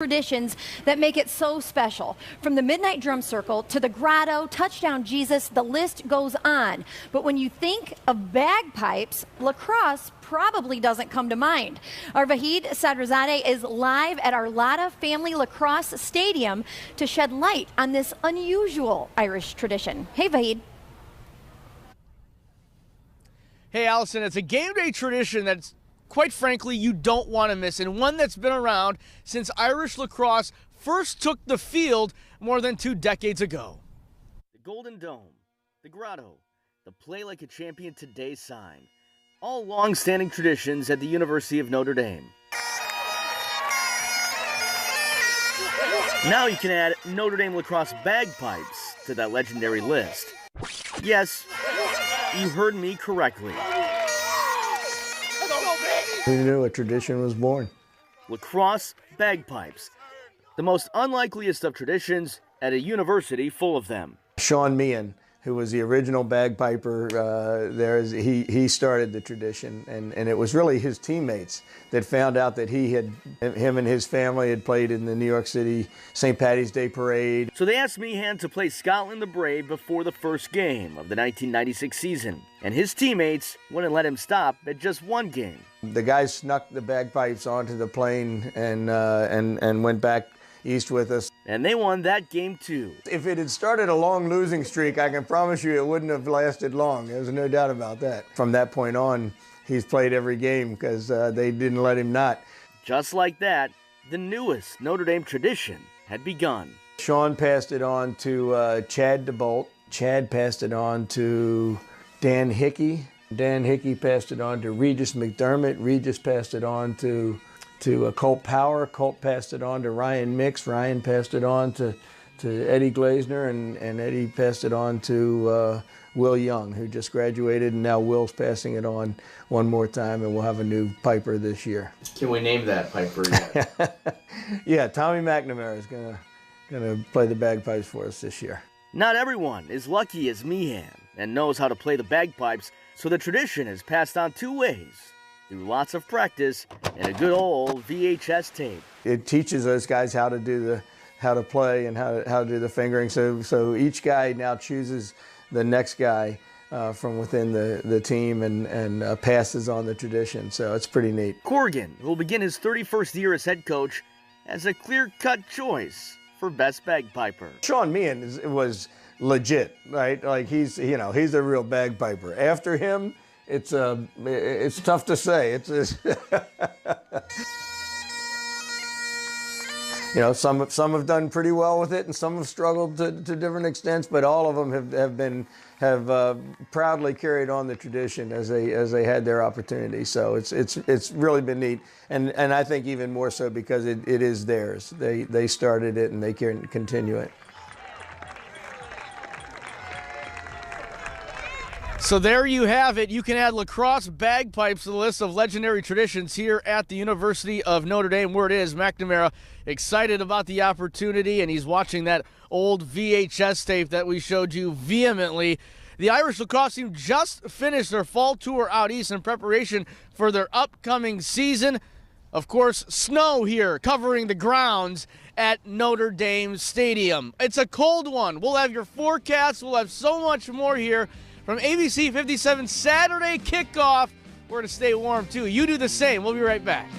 Traditions that make it so special. From the Midnight Drum Circle to the Grotto, Touchdown Jesus, the list goes on. But when you think of bagpipes, lacrosse probably doesn't come to mind. Our Vahid Sadrazadeh is live at our Lada Family Lacrosse Stadium to shed light on this unusual Irish tradition. Hey, Vahid. Hey, Allison, it's a game day tradition that's, quite frankly, you don't want to miss, and one that's been around since Irish lacrosse first took the field more than 2 decades ago. The Golden Dome, the Grotto, the Play Like a Champion Today sign, all long-standing traditions at the University of Notre Dame. Now you can add Notre Dame lacrosse bagpipes to that legendary list. Yes, you heard me correctly. We knew a tradition was born. Lacrosse bagpipes, the most unlikeliest of traditions at a university full of them. Sean Meehan, who was the original bagpiper, he started the tradition, and it was really his teammates that found out that him and his family had played in the New York City St. Patty's Day Parade. So they asked Meehan to play Scotland the Brave before the first game of the 1996 season, and his teammates wouldn't let him stop at just one game. The guys snuck the bagpipes onto the plane and went back east with us. And they won that game too. If it had started a long losing streak, I can promise you it wouldn't have lasted long. There's no doubt about that. From that point on, he's played every game because they didn't let him not. Just like that, the newest Notre Dame tradition had begun. Sean passed it on to Chad DeBolt. Chad passed it on to Dan Hickey. Dan Hickey passed it on to Regis McDermott. Regis passed it on to Colt Power. Colt passed it on to Ryan Mix. Ryan passed it on to Eddie Glazner, and Eddie passed it on to Will Young, who just graduated, and now Will's passing it on one more time, and we'll have a new piper this year. Can we name that piper yet? Yeah, Tommy McNamara is gonna play the bagpipes for us this year. Not everyone is lucky as Meehan and knows how to play the bagpipes, so the tradition is passed on 2 ways: through lots of practice and a good old VHS tape. It teaches those guys how to play and how to do the fingering. So each guy now chooses the next guy from within the team and passes on the tradition. So it's pretty neat. Corrigan, who will begin his 31st year as head coach, has a clear-cut choice for best bagpiper. Sean Meehan was legit, right? Like he's a real bagpiper. After him, it's tough to say. Some have done pretty well with it, and some have struggled to different extents. But all of them have proudly carried on the tradition as they had their opportunity. So it's really been neat, and I think even more so because it is theirs. They started it, and they can continue it. So there you have it. You can add lacrosse bagpipes to the list of legendary traditions here at the University of Notre Dame. Where it is, McNamara excited about the opportunity, and he's watching that old VHS tape that we showed you vehemently. The Irish lacrosse team just finished their fall tour out east in preparation for their upcoming season. Of course, snow here covering the grounds at Notre Dame Stadium. It's a cold one. We'll have your forecast. We'll have so much more here from ABC 57 Saturday kickoff. We're going to stay warm, too. You do the same. We'll be right back.